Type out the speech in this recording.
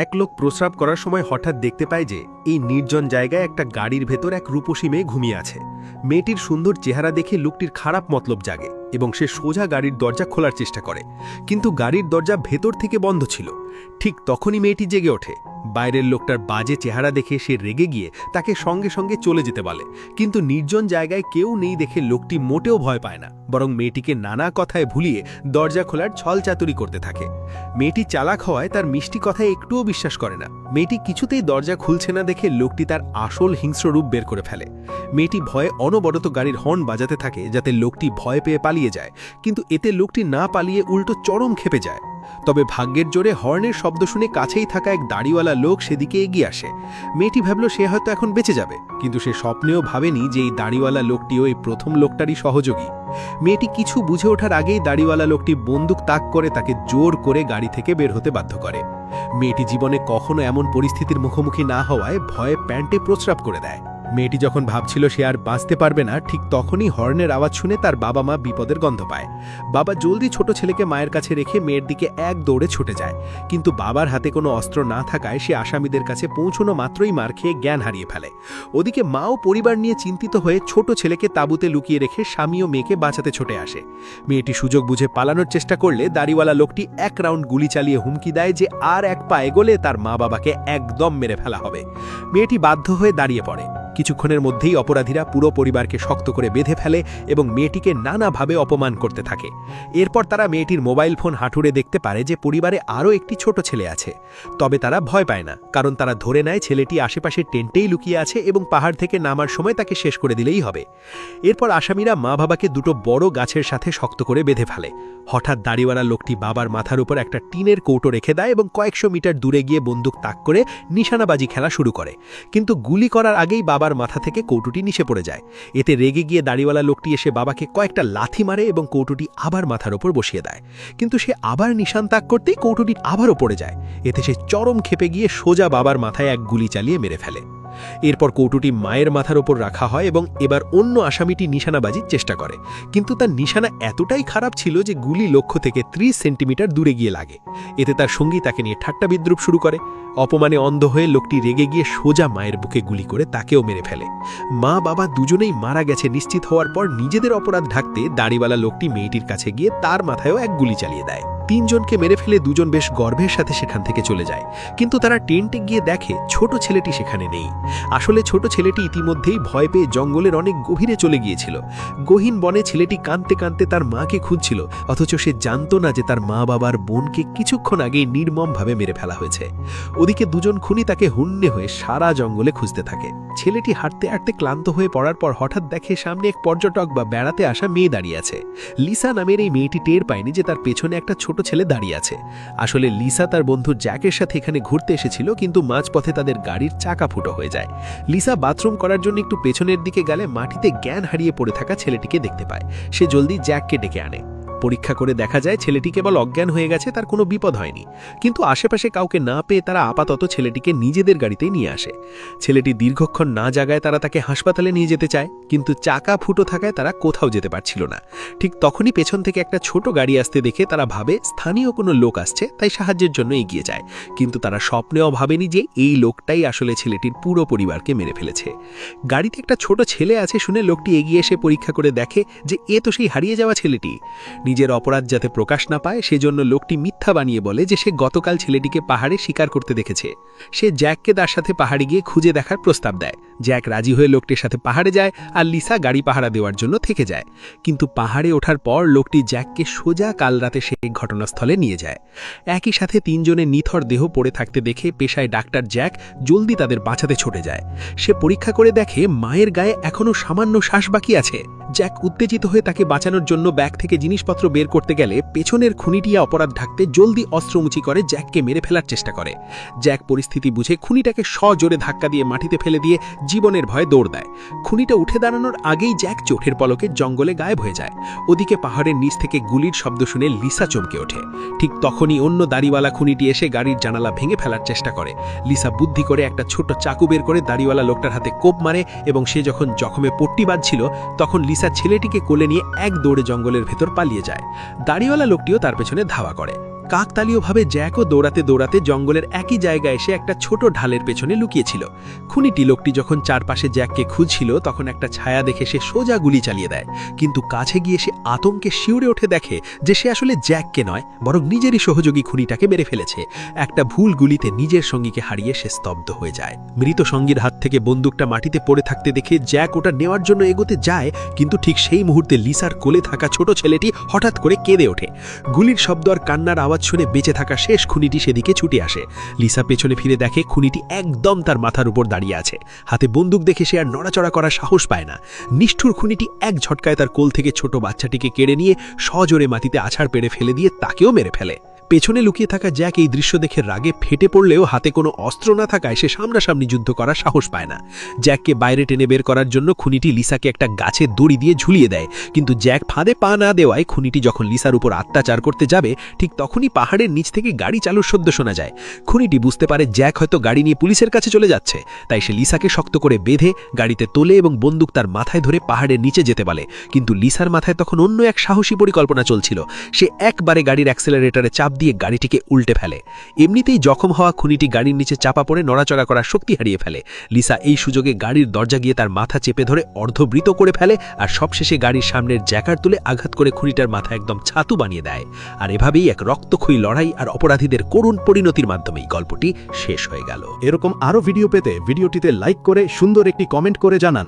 এক লোক প্রস্রাব করার সময় হঠাৎ দেখতে পায় যে এই নির্জন জায়গায় একটা গাড়ির ভেতর এক রূপসী মেয়ে ঘুমিয়ে আছে। মেয়েটির সুন্দর চেহারা দেখে লোকটির খারাপ মতলব জাগে এবং সে সোজা গাড়ির দরজা খোলার চেষ্টা করে, কিন্তু গাড়ির দরজা ভেতর থেকে বন্ধ ছিল। ঠিক তখনই মেয়েটি জেগে ওঠে। বাইরের লোকটার বাজে চেহারা দেখে সে রেগে গিয়ে তাকে সঙ্গে সঙ্গে চলে যেতে বলে, কিন্তু নির্জন জায়গায় কেউ নেই দেখে লোকটি মোটেও ভয় পায় না, বরং মেয়েটিকে নানা কথায় ভুলিয়ে দরজা খোলার ছলচাতুরি করতে থাকে। মেয়েটি চালাক হওয়ায় তার মিষ্টি কথায় একটুও বিশ্বাস করে না। মেয়েটি কিছুতেই দরজা খুলছে না দেখে লোকটি তার আসল হিংস্র রূপ বের করে ফেলে। মেয়েটি ভয়ে অনবরত গাড়ির হর্ন বাজাতে থাকে যাতে লোকটি ভয় পেয়ে পালিয়ে যায়, কিন্তু এতে লোকটি না পালিয়ে উল্টো চরম ক্ষেপে যায়। তবে ভাগ্যের জোরে হর্নের শব্দ শুনে কাছেই থাকা এক দাড়িওয়ালা লোক সেদিকে এগিয়ে আসে। মেয়েটি ভাবল সে হয়তো এখন বেঁচে যাবে, কিন্তু সে স্বপ্নেও ভাবেনি যে এই দাড়িওয়ালা লোকটিও এই প্রথম লোকটারই সহযোগী। মেয়েটি কিছু বুঝে ওঠার আগেই দাড়িওয়ালা লোকটি বন্দুক তাক করে তাকে জোর করে গাড়ি থেকে বের হতে বাধ্য করে। মেয়েটি জীবনে কখনো এমন পরিস্থিতির মুখোমুখি না হওয়ায় ভয়ে প্যান্টে প্রস্রাব করে দেয়। মেয়েটি যখন ভাবছিল সে আর বাঁচতে পারবে না, ঠিক তখনই হর্নের আওয়াজ শুনে তার বাবা মা বিপদের গন্ধ পায়। বাবা জলদি ছোট ছেলেকে মায়ের কাছে রেখে মেয়ের দিকে এক দৌড়ে ছুটে যায়, কিন্তু বাবার হাতে কোনো অস্ত্র না থাকায় সে আসামিদের কাছে পৌঁছানো মাত্রই মার খেয়ে জ্ঞান হারিয়ে ফেলে। ওদিকে মাও পরিবার নিয়ে চিন্তিত হয়ে ছোট ছেলেকে তাঁবুতে লুকিয়ে রেখে স্বামী ও মেয়েকে বাঁচাতে ছুটে আসে। মেয়েটি সুযোগ বুঝে পালানোর চেষ্টা করলে দাড়িওয়ালা লোকটি এক রাউন্ড গুলি চালিয়ে হুমকি দেয় যে আর এক পা এগোলে তার মা বাবাকে একদম মেরে ফেলা হবে। মেয়েটি বাধ্য হয়ে দাঁড়িয়ে পড়ে। কিছুক্ষণের মধ্যেই অপরাধীরা পুরো পরিবারকে শক্ত করে বেঁধে ফেলে এবং মেয়েটিকে নানাভাবে অপমান করতে থাকে। এরপর তারা মেয়েটির মোবাইল ফোন হাঁটুরে দেখতে পারে যে পরিবারে আরও একটি ছোট ছেলে আছে। তবে তারা ভয় পায় না, কারণ তারা ধরে নেয় ছেলেটি আশেপাশে টেন্টেই লুকিয়ে আছে এবং পাহাড় থেকে নামার সময় তাকে শেষ করে দিলেই হবে। এরপর আসামিরা মা বাবাকে দুটো বড় গাছের সাথে শক্ত করে বেঁধে ফেলে। হঠাৎ দাড়িওয়ালা লোকটি বাবার মাথার উপর একটা টিনের কৌটো রেখে দেয় এবং কয়েকশো মিটার দূরে গিয়ে বন্দুক তাক করে নিশানাবাজি খেলা শুরু করে, কিন্তু গুলি করার আগেই বাবার মাথা থেকে কৌটোটি নিচে পড়ে যায়। এতে রেগে গিয়ে দাড়িওয়ালা লোকটি এসে বাবাকে কয়েকটা লাথি মারে এবং কৌটোটি আবার মাথার উপর বসিয়ে দেয়, কিন্তু সে আবার নিশান তাক করতেই কৌটোটি আবারও পড়ে যায়। এতে সে চরম ক্ষেপে গিয়ে সোজা বাবার মাথায় এক গুলি চালিয়ে মেরে ফেলে। এরপর কৌটোটি মায়ের মাথার ওপর রাখা হয় এবং এবার অন্য আসামিটি নিশানাবাজির চেষ্টা করে, কিন্তু তার নিশানা এতটাই খারাপ ছিল যে গুলি লক্ষ্য থেকে 30 সেন্টিমিটার দূরে গিয়ে লাগে। এতে তার সঙ্গী তাকে নিয়ে ঠাট্টা বিদ্রুপ শুরু করে। অপমানে অন্ধ হয়ে লোকটি রেগে গিয়ে সোজা মায়ের বুকে গুলি করে তাকেও মেরে ফেলে। মা বাবা দুজনেই মারা গেছে নিশ্চিত হওয়ার পর নিজেদের অপরাধ ঢাকতে দাড়িওয়ালা লোকটি মেয়েটির কাছে গিয়ে তার মাথায়ও এক গুলি চালিয়ে দেয়। 3 জনকে মেরে ফেলে দুজন বেশ গর্বের সাথে সেখান থেকে চলে যায়, কিন্তু তারা টেন্টে গিয়ে দেখে ছোট ছেলেটি সেখানে নেই। আসলে ছোট ছেলেটি ইতিমধ্যেই ভয় পেয়ে জঙ্গলের অনেক গভীরে চলে গিয়েছিল। গহীন বনে ছেলেটি কাঁদতে কাঁদতে তার মাকে খুঁজছিল, অথচ সে জানত না যে তার মা বাবার বোনকে কিছুক্ষণ আগেই নির্মমভাবে মেরে ফেলা হয়েছে। ওদিকে দুজন খুনি তাকে হুন্নে হয়ে সারা জঙ্গলে খুঁজতে থাকে। ছেলেটি হাঁটতে হাঁটতে ক্লান্ত হয়ে পড়ার পর হঠাৎ দেখে সামনে এক পর্যটক বা বেড়াতে আসা মেয়ে দাঁড়িয়ে আছে। লিসা নামের এই মেয়েটি টের পায়নি যে তার পেছনে একটা ছোট ছেলে দাঁড়িয়ে আছে। আসলে লিসা তার বন্ধু জ্যাকের সাথে এখানে ঘুরতে এসেছিল, কিন্তু মাঝপথে তাদের গাড়ির চাকা ফুটো হয়ে যায়। লিসা বাথরুম করার জন্য একটু পেছনের দিকে গেলে মাটিতে জ্ঞান হারিয়ে পড়ে থাকা ছেলেটিকে দেখতে পায়। সে জলদি জ্যাককে ডেকে আনে। পরীক্ষা করে দেখা যায় ছেলেটি কেবল অজ্ঞান হয়ে গেছে, তার কোনো বিপদ হয়নি। কিন্তু আশেপাশে কাউকে না পেয়ে তারা আপাতত ছেলেটিকে নিজেদের গাড়িতেই নিয়ে আসে। ছেলেটি দীর্ঘক্ষণ না জাগায় তারা তাকে হাসপাতালে নিয়ে যেতে চায়, কিন্তু চাকা ফুটো থাকায় তারা কোথাও যেতে পারছিল না। ঠিক তখনই পেছন থেকে একটা ছোট গাড়ি আসতে দেখে তারা ভাবে স্থানীয় কোনো লোক আসছে, তাই সাহায্যের জন্য এগিয়ে যায়। কিন্তু তারা স্বপ্নেও ভাবেনি যে এই লোকটাই আসলে ছেলেটির পুরো পরিবারকে মেরে ফেলেছে। গাড়িতে একটা ছোট ছেলে আছে শুনে লোকটি এগিয়ে এসে পরীক্ষা করে দেখে যে এ তো সেই হারিয়ে যাওয়া ছেলেটি। নিজের অপরাধ যাতে প্রকাশ না পায় সেজন্য লোকটি মিথ্যা বানিয়ে বলে যে সে গতকাল ছেলেটিকে পাহাড়ে শিকার করতে দেখেছে। সে জ্যাককে তার সাথে পাহাড়ে গিয়ে খুঁজে দেখার প্রস্তাব দেয়। জ্যাক রাজি হয়ে লোকটির সাথে পাহাড়ে যায় আর লিসা গাড়ি পাহারা দেওয়ার জন্য থেকে যায়। কিন্তু পাহাড়ে ওঠার পর লোকটি জ্যাককে সোজা কাল রাতে সেই ঘটনাস্থলে নিয়ে যায়। একই সাথে 3 জনের নিথর দেহ পড়ে থাকতে দেখে পেশায় ডাক্তার জ্যাক জলদি তাদের বাঁচাতে ছুটে যায়। সে পরীক্ষা করে দেখে মায়ের গায়ে এখনও সামান্য শ্বাস বাকি আছে। জ্যাক উত্তেজিত হয়ে তাকে বাঁচানোর জন্য ব্যাগ থেকে জিনিসপত্র বের করতে গেলে পেছনের খুনিটিয়া অপরাধ ঢাকতে জলদি অস্ত্রমুচি করে জ্যাককে মেরে ফেলার চেষ্টা করে। জ্যাক পরিস্থিতি বুঝে খুনিটাকে সজোরে ধাক্কা দিয়ে মাটিতে ফেলে দিয়ে জীবনের ভয়ে দৌড় দেয়। খুনিটা উঠে দাঁড়ানোর আগেই জ্যাক চোখের পলকে জঙ্গলে গায়েব হয়ে যায়। ওদিকে পাহাড়ের নিচ থেকে গুলির শব্দ শুনে লিসা চমকে ওঠে। ঠিক তখনই অন্য দাড়িওয়ালা খুনিটি এসে গাড়ির জানালা ভেঙে ফেলার চেষ্টা করে। লিসা বুদ্ধি করে একটা ছোট চাকু বের করে দাড়িওয়ালা লোকটার হাতে কোপ মারে এবং সে যখন জখমে পট্টি বাঁধছিল তখন লিসা ছেলেটিকে কোলে নিয়ে এক দৌড়ে জঙ্গলের ভেতর পালিয়ে যায়। দাড়িওয়ালা লোকটিও তার পেছনে ধাওয়া করে। কাকতালীয়ভাবে জ্যাকও দৌড়াতে দৌড়াতে জঙ্গলের একই জায়গায় এসে একটা ছোট ঢালের পেছনে লুকিয়েছিল। খুনিটি লোকটি যখন চারপাশে জ্যাককে খুঁজছিল তখন একটা ছায়া দেখে সে সোজা গুলি চালিয়ে দেয়, কিন্তু কাছে গিয়ে সে আতঙ্কে শিউরে ওঠে দেখে যে সে আসলে জ্যাককে নয় বরং নিজেরই সহযোগী খুনিটাকে মেরে ফেলেছে। একটা ভুল গুলিতে নিজের সঙ্গীকে হারিয়ে সে স্তব্ধ হয়ে যায়। মৃত সঙ্গীর হাত থেকে বন্দুকটা মাটিতে পড়ে থাকতে দেখে জ্যাক ওটা নেওয়ার জন্য এগোতে যায়, কিন্তু ঠিক সেই মুহূর্তে লিসার কোলে থাকা ছোট ছেলেটি হঠাৎ করে কেঁদে ওঠে। গুলির শব্দ আর কান্নার আওয়াজ শুনে বেঁচে থাকা শেষ খুনিটি সেদিকে ছুটে আসে। লিসা পেছনে ফিরে দেখে খুনিটি একদম তার মাথার উপর দাঁড়িয়ে আছে। হাতে বন্দুক দেখে সে আর নড়াচড়া করার সাহস পায় না। নিষ্ঠুর খুনিটি এক ঝটকায় তার কোল থেকে ছোট বাচ্চাটিকে কেড়ে নিয়ে সজোরে মাটিতে আছাড় পেড়ে ফেলে দিয়ে তাকেও মেরে ফেলে। পেছনে লুকিয়ে থাকা জ্যাক এই দৃশ্য দেখে রাগে ফেটে পড়লেও হাতে কোনো অস্ত্র না থাকায় সে সামনাসামনি যুদ্ধ করার সাহস পায় না। জ্যাককে বাইরে টেনে বের করার জন্য খুনিটি লিসাকে একটা গাছের দড়ি দিয়ে ঝুলিয়ে দেয়, কিন্তু জ্যাক ফাঁদে পা না দেওয়ায় খুনিটি যখন লিসার উপর অত্যাচার করতে যাবে ঠিক তখনই পাহাড়ের নিচ থেকে গাড়ি চালুর শব্দ শোনা যায়। খুনিটি বুঝতে পারে জ্যাক হয়তো গাড়ি নিয়ে পুলিশের কাছে চলে যাচ্ছে, তাই সে লিসাকে শক্ত করে বেঁধে গাড়িতে তোলে এবং বন্দুক তার মাথায় ধরে পাহাড়ের নিচে যেতে বলে। কিন্তু লিসার মাথায় তখন অন্য এক সাহসী পরিকল্পনা চলছিল। সে একবারে গাড়ির অ্যাক্সেলারেটরে চাপ দিয়ে গাড়িটিকে উল্টে ফেলে। এমনিতেই জখম হওয়া খুনিটি গাড়ির নিচে চাপা পড়ে নড়াচড়া করার শক্তি হারিয়ে ফেলে। লিসা এই সুযোগে গাড়ির দরজা গিয়ে তার মাথা চেপে ধরে অর্ধবৃত করে ফেলে আর সবশেষে গাড়ির সামনের জ্যাকার তুলে আঘাত করে খুনিটার মাথা একদম ছাতু বানিয়ে দেয়। আর এভাবেই এক রক্তক্ষয়ী লড়াই আর অপরাধীদের করুণ পরিণতির মাধ্যমেই গল্পটি শেষ হয়ে গেল। এরকম আরও ভিডিও পেতে ভিডিওটিতে লাইক করে সুন্দর একটি কমেন্ট করে জানান।